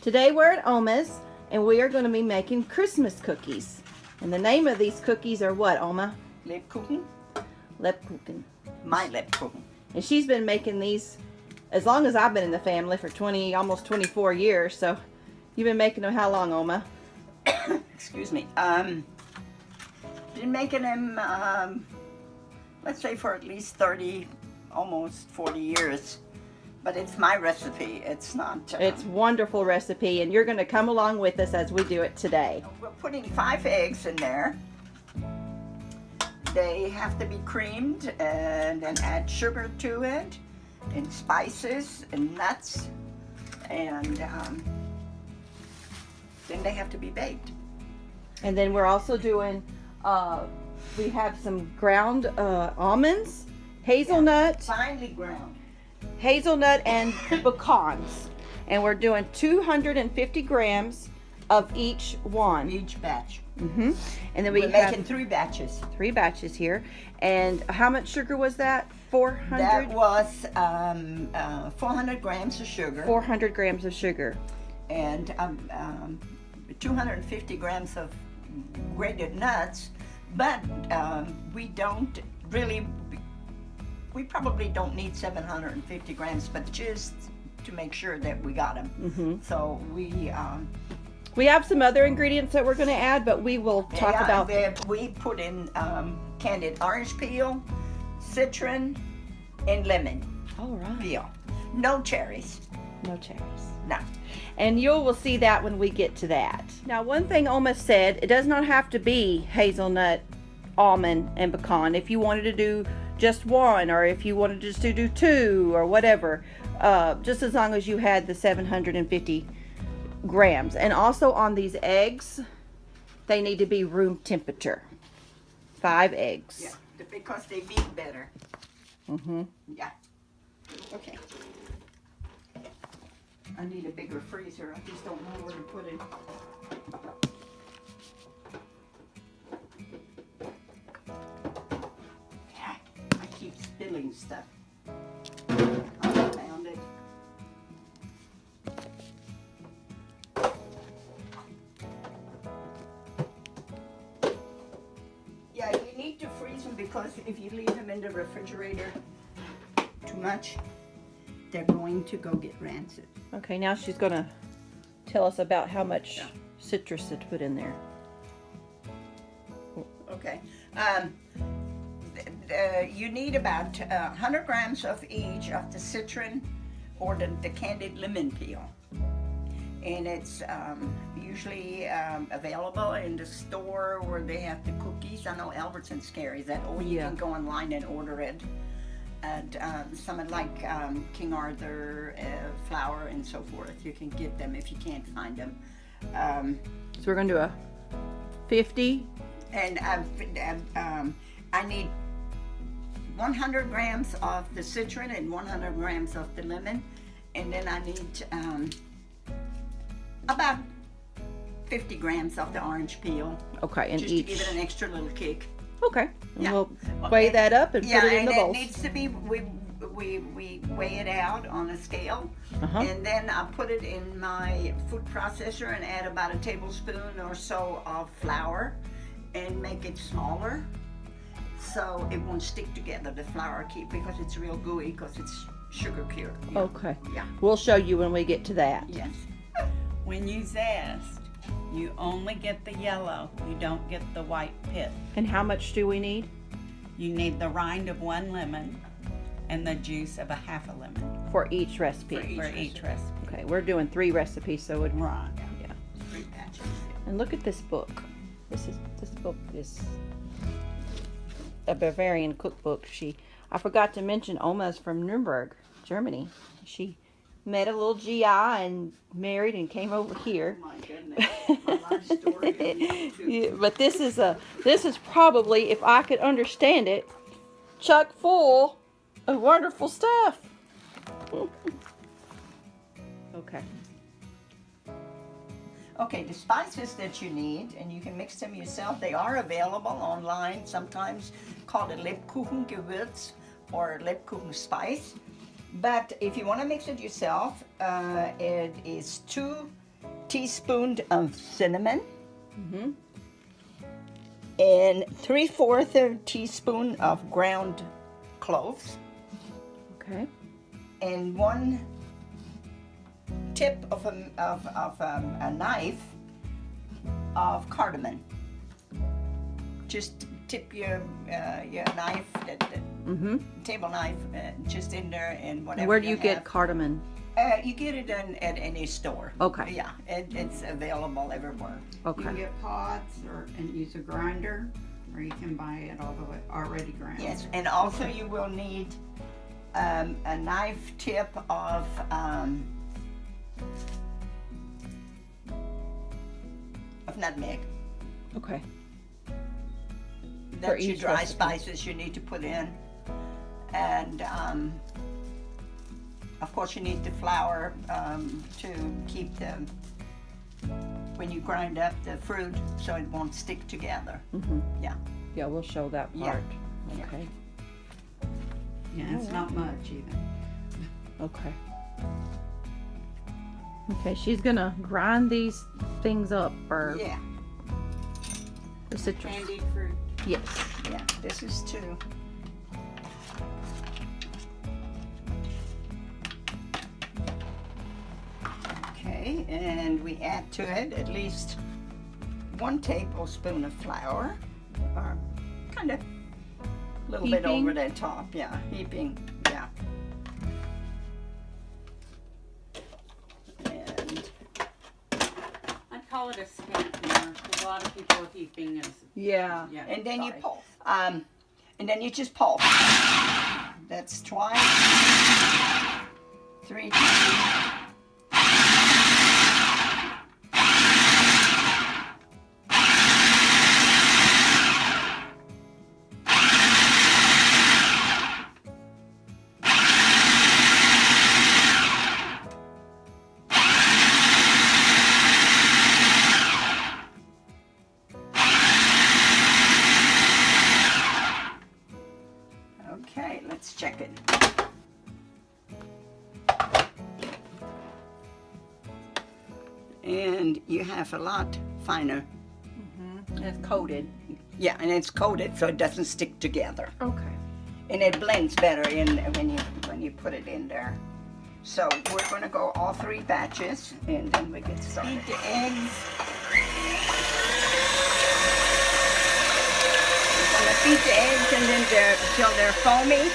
Today we're at Oma's and we are going to be making Christmas cookies. And the name of these cookies are what, Oma? Lebkuchen. Lebkuchen. My Lebkuchen. And she's been making these as long as I've been in the family, for almost 24 years. So you've been making them how long, Oma? Excuse me. Been making them, let's say for at least 30, almost 40 years. But it's my recipe. It's not. It's a wonderful recipe, and you're going to come along with us as we do it today. We're putting 5 eggs in there. They have to be creamed, and then add sugar to it, and spices, and nuts, and then they have to be baked. And then we're also doing, we have some ground almonds, hazelnuts, Finely ground. hazelnut and pecans, and we're doing 250 grams of each one. Each batch. And then We're have making 3 batches. 3 batches here. And how much sugar was that? 400. That was 400 grams of sugar 400 grams of sugar. and 250 grams of grated nuts. But we don't really. We probably don't need 750 grams, but just to make sure that we got them. So we have some other ingredients that we're going to add, but we will talk about. We put in candied orange peel, citron, and lemon All right. peel. No cherries. No cherries. No. And you will see that when we get to that. Now, one thing Oma said, it does not have to be hazelnut, almond, and pecan. If you wanted to do just one, or if you wanted just to do 2 or whatever, just as long as you had the 750 grams. And also on these eggs, they need to be room temperature. 5 eggs. Yeah, because they beat better. Yeah. Okay. I need a bigger freezer. I just don't know where to put it. I keep spilling stuff. I found it. Yeah, you need to freeze them because if you leave them in the refrigerator too much, they're going to go get rancid. Okay, now she's going to tell us about how much citrus to put in there. Okay. You need about 100 grams of each of the citron or the candied lemon peel. And it's usually available in the store where they have the cookies. I know Albertsons carries that, or you can go online and order it. And something like King Arthur flour and so forth. You can get them if you can't find them. So we're going to do a 50. And I need 100 grams of the citron and 100 grams of the lemon. And then I need about 50 grams of the orange peel. Okay, and just each. to give it an extra little kick. Okay, and Yeah. we'll weigh that up and put it in the bowl. And it needs to be, we weigh it out on a scale, and then I put it in my food processor and add about a tablespoon or so of flour and make it smaller so it won't stick together, the flour because it's real gooey because it's sugar cured. Okay. Yeah. We'll show you when we get to that. Yes. When you zest, you only get the yellow, you don't get the white pit. And how much do we need? You need the rind of 1 lemon and the juice of a half a lemon For each recipe. for each recipe. Okay, we're doing 3 recipes, so it. Right. Yeah. 3 batches. And look at this book. This book is a Bavarian cookbook. I forgot to mention Oma's from Nuremberg, Germany. She met a little GI and married and came over here. My goodness. My life story on YouTube. Yeah, but this is probably, if I could understand it, chock full of wonderful stuff. Okay. Okay, the spices that you need, and you can mix them yourself. They are available online, sometimes called a Lebkuchen Gewürz or Lebkuchen spice. But if you want to mix it yourself, it is 2 teaspoon of cinnamon. And 3/4 teaspoon of ground cloves. Okay. And 1 tip of a knife of cardamom. Just tip your knife, table knife, just in there, and whatever. Where do you have. get cardamom? You get it at any store. Okay. Yeah, it's available everywhere. You Okay. can get pods and use a grinder, or you can buy it all the way already ground. Yes, and also you will need a knife tip of nutmeg. Okay. That's your each dry recipe. spices you need to put in. And of course you need the flour to keep when you grind up the fruit so it won't stick together. Yeah. Yeah, we'll show that Yeah. part. Yeah. Okay. Yeah, it's not much either. Okay. Okay, she's gonna grind these things up for Yeah. the citrus. Candied fruit. Yes. Yeah. This is two. Okay, and we add to it at least 1 tablespoon of flour, or kind of a little bit Heaping? over the top. Yeah, heaping. Yeah. And I'd call it a scant more, because a lot of people heaping is. Yeah. Yeah. and then you sorry. pulse. And then you just pulse. That's twice, 3 times. Okay, let's check it. And you have a lot finer. It's coated. Yeah, and it's coated so it doesn't stick together. Okay. And it blends better in when you put it in there. So we're gonna go all 3 batches and then we get started. Beat the eggs. We're gonna beat the eggs and then till they're foamy.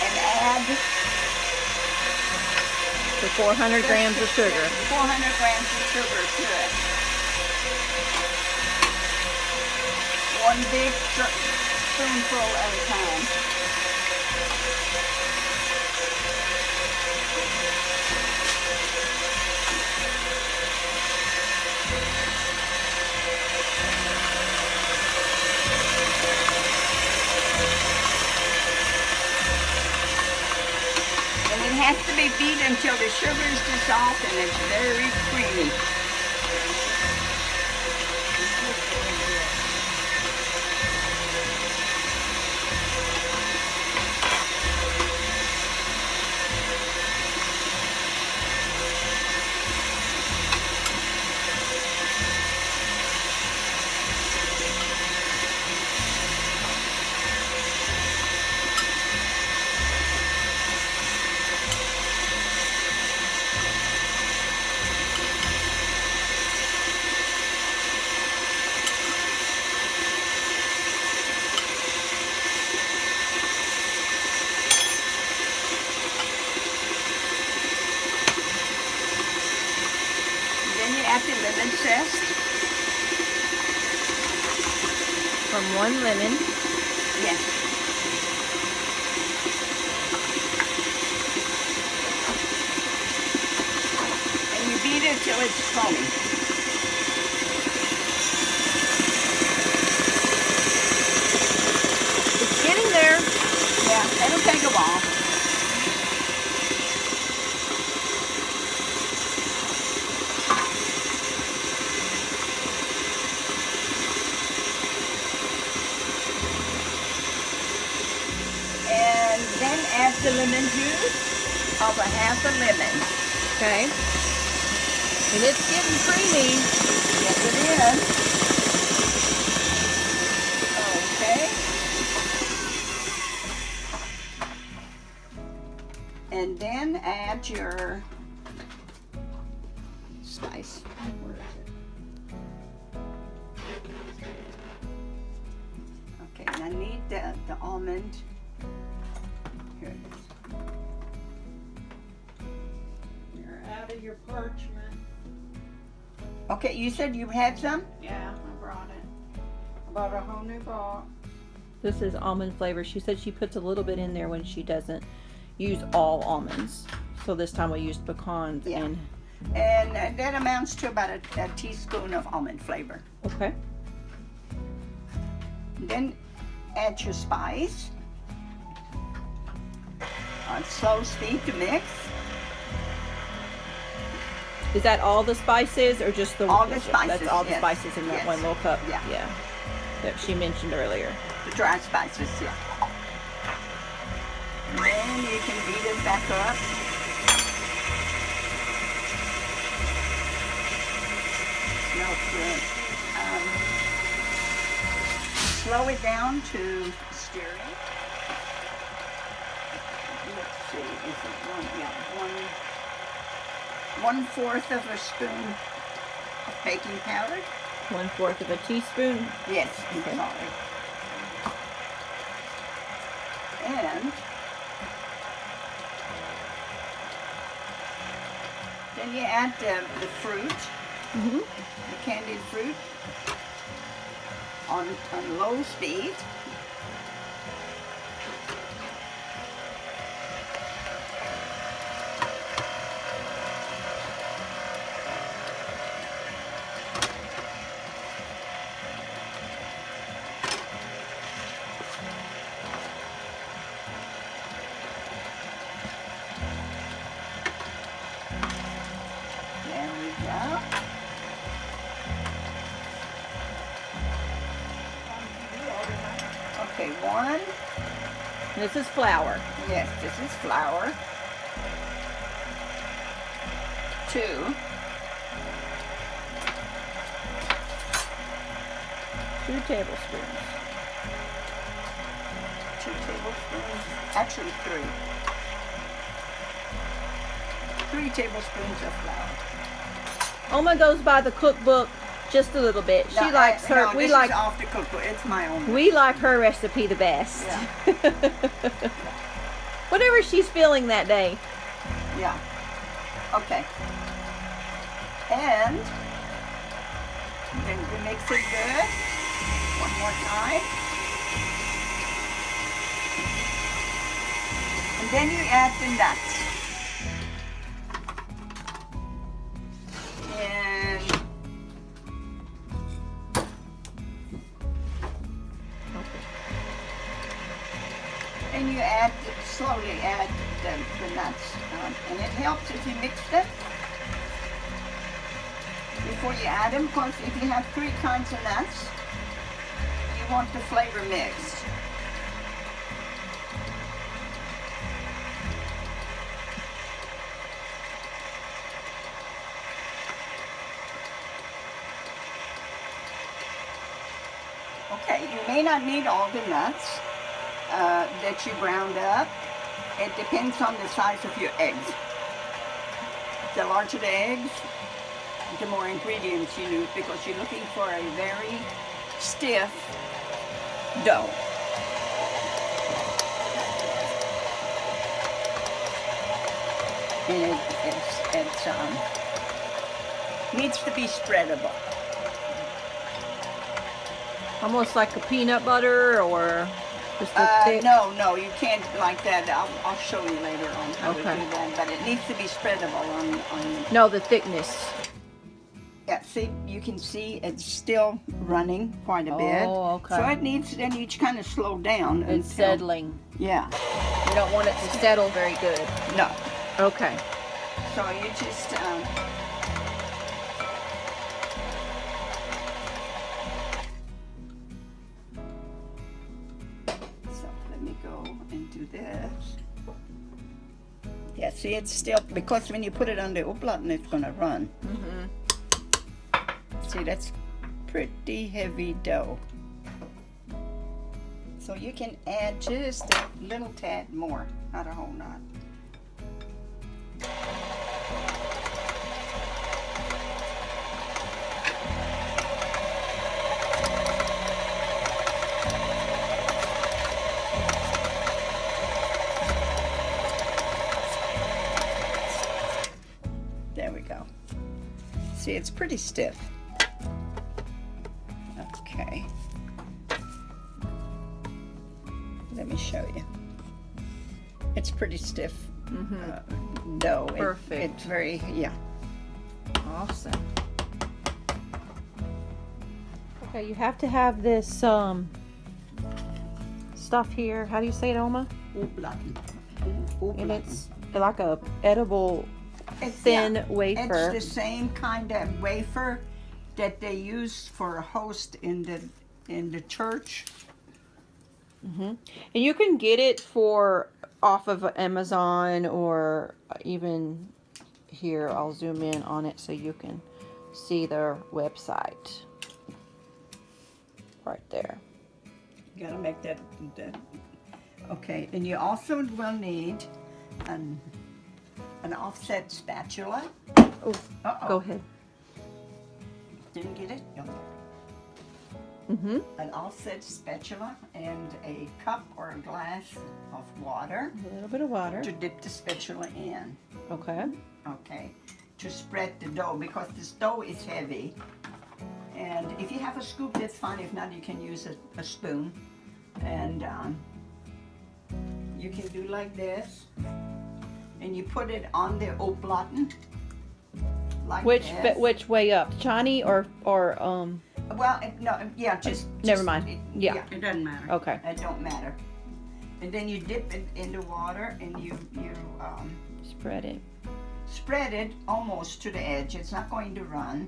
And add The 400 grams of sugar. 400 grams of sugar to it. 1 big spoonful at a time. And it has to be beat until the sugar is dissolved and it's very creamy. Then you add the lemon zest. From 1 lemon. Yes. And you beat it till it's foamy. It's getting there. Yeah, it'll take a while. And then add the lemon juice of a half a lemon. Okay. And it's getting creamy. Yes, it is. Okay. And then add your spice. Where is it? Okay, and I need the almond. Here it is. You're out of your parchment. Okay, you said you had some? Yeah, I brought it. I bought a whole new box. This is almond flavor. She said she puts a little bit in there when she doesn't use all almonds. So this time we used pecans. Yeah. And that amounts to about a teaspoon of almond flavor. Okay. Then add your spice on slow speed to mix. Is that all the spices or just the All the spices, That's all the yes. spices in that Yes. one little cup. Yeah. That she mentioned earlier. The dry spices, yeah. And then you can beat it back up. Smells good. Slow it down to stirring. Let's see, is it one? Yeah, 1/4 of a spoon of baking powder. 1/4 of a teaspoon. Yes, Okay. sorry. And then you add the fruit, Mm-hmm. the candied fruit, on low speed. There we go. Okay, one. This is flour. Yes, this is flour. 2. 2 tablespoons. 2 tablespoons. Actually 3. 3 tablespoons of flour. Oma goes by the cookbook just a little bit. She likes her. No, this is off the cookbook. It's my own. We like her recipe the best. Yeah. Whatever she's feeling that day. Yeah. Okay. And then you mix it good. One more time. And then you add the nuts. And you slowly add the nuts. And it helps if you mix them before you add them, because if you have 3 kinds of nuts, you want the flavor mixed. Okay, you may not need all the nuts that you ground up. It depends on the size of your eggs. The larger the eggs, the more ingredients you need, because you're looking for a very stiff dough. And it needs to be spreadable. Almost like a peanut butter or just a thick. No, you can't like that. I'll show you later on how to do Okay. that. But it needs to be spreadable on. No, the thickness. Yeah, see, you can see it's still running quite a bit. Oh, okay. So it needs, then you kind of slow down. It's until- settling. Yeah. You don't want it to settle very good. No. Okay. So you just. So let me go and do this. Yeah, see, it's still, because when you put it on the oblong, it's going to run. Mm-hmm. See, that's pretty heavy dough. So you can add just a little tad more, not a whole lot. There we go. See, it's pretty stiff. Okay. Let me show you. It's pretty stiff dough. Perfect. It's very, yeah. Awesome. Okay, you have to have this stuff here. How do you say it, Oma? And it's like a edible thin wafer. It's the same kind of wafer that they use for a host in the church. And you can get it for off of Amazon or even here. I'll zoom in on it so you can see their website right there. You gotta make that. Okay, and you also will need an offset spatula. Oh, Uh-oh. go ahead. Didn't get it? No. An offset spatula and a cup or a glass of water A little bit of water. to dip the spatula in. Okay. Okay, to spread the dough because this dough is heavy. And if you have a scoop, that's fine. If not, you can use a spoon. And you can do like this. And you put it on the oblaten. Like this. Which way up? Chani or Well, no, yeah, just never mind. Yeah. It doesn't matter. Okay. It don't matter. And then you dip it in the water and you Spread it. spread it almost to the edge. It's not going to run,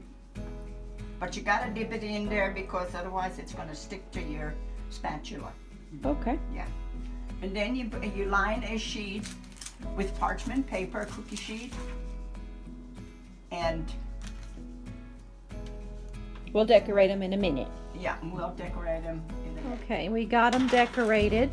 but you gotta dip it in there because otherwise it's gonna stick to your spatula. Okay. Yeah. And then you line a sheet with parchment paper, cookie sheet, and We'll decorate them in a minute. yeah, we'll decorate them in the Okay, we got them decorated.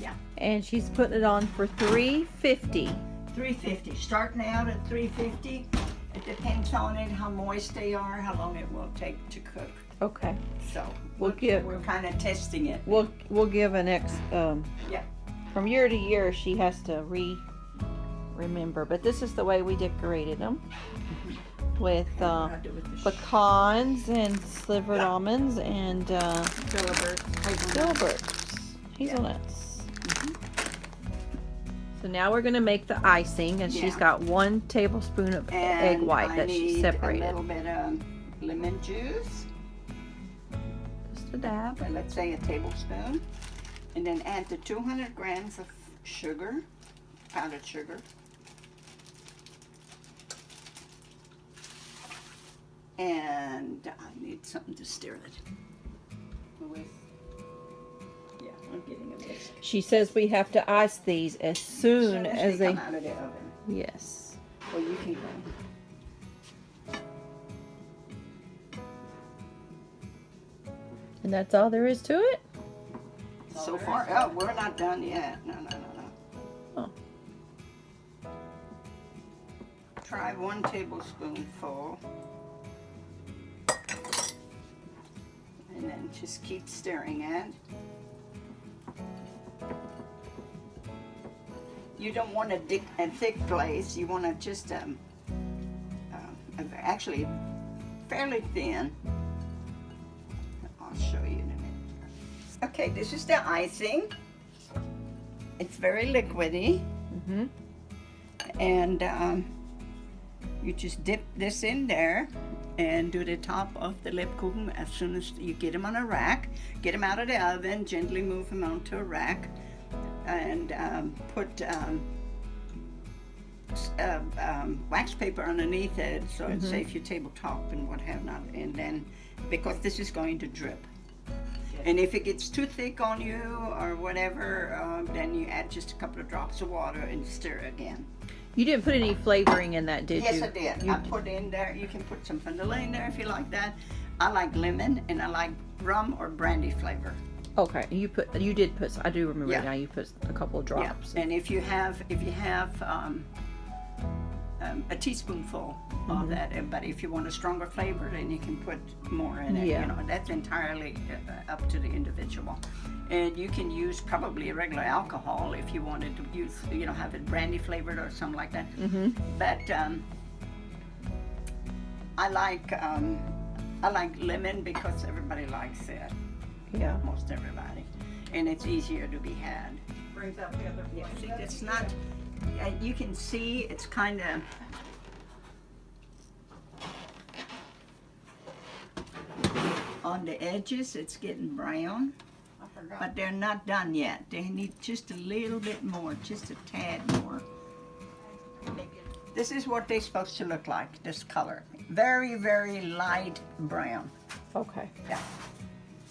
Yeah. And she's putting it on for $3.50. $3.50. Starting out at $3.50. It depends on it, how moist they are, how long it will take to cook. Okay. So We're kind of testing it. We'll give an Yeah. from year to year she has to remember, but this is the way we decorated them with I'll do it with the pecans and slivered almonds and Filbert. hazelnuts. So now we're gonna make the icing, and she's Yeah. got 1 tablespoon of egg white I that she need separated. a little bit of lemon juice. Just a dab. But let's say a tablespoon. And then add the 200 grams of sugar, powdered sugar. And I need something to stir it with. Yeah, I'm getting a whisk. She says we have to ice these as soon as they they. come out of the oven. Yes. Well, you can go. And that's all there is to it? So far, oh, we're not done yet. No. Oh. Try 1 tablespoonful. And then just keep stirring it. You don't want a thick glaze. You want to just actually fairly thin. I'll show you in a minute. Okay, this is the icing. It's very liquidy. Mm-hmm. And you just dip this in there and do the top of the Lebkuchen as soon as you get them on a rack. Get them out of the oven, gently move them onto a rack, and put wax paper underneath it so it's safe your tabletop and what have not. And then, because this is going to drip, And if it gets too thick on you or whatever, then you add just a couple of drops of water and stir again. You didn't put any flavoring in that, did Yes, you? I did. You I put in there, you can put some vanilla in there if you like that. I like lemon and I like rum or brandy flavor. Okay, you did put. I do remember Yeah. now. You put a couple of drops. And if you have a teaspoonful of that, but if you want a stronger flavor, then you can put more in it. Yeah. You know, that's entirely up to the individual. And you can use probably a regular alcohol if you wanted to use, you know, have it brandy flavored or something like that. But I like lemon because everybody likes it. Yeah. Most everybody, and it's easier to be had. Brings out the other Yeah, flavor. see, it's not. You can see it's kind of. On the edges, it's getting brown, I forgot. but they're not done yet. They need just a little bit more, just a tad more. This is what they're supposed to look like. This color, very, very light brown. Okay. Yeah,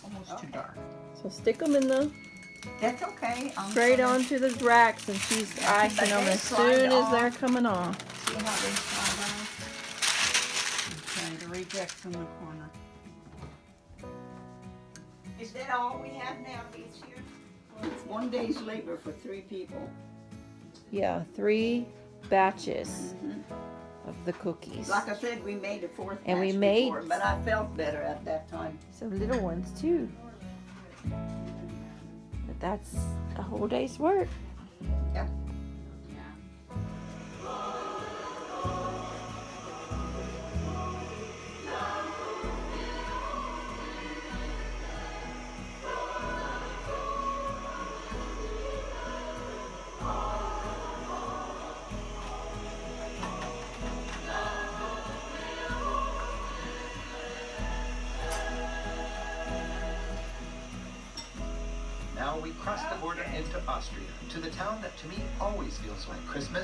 almost too dark. So stick them in the That's okay. I'm straight gonna- onto the racks, and she's Yeah, icing but them they as slide soon as off. they're coming off. See how they slide on? Okay, the rejects in the corner. Is that all we have now, these here? It's 1 day's labor for 3 people. Yeah, 3 batches of the cookies. Like I said, we made a 4th And we batch made- before, but I felt better at that time. Some little ones too. But that's a whole day's work. Yeah. Now we cross the border into Austria, to the town that to me always feels like Christmas,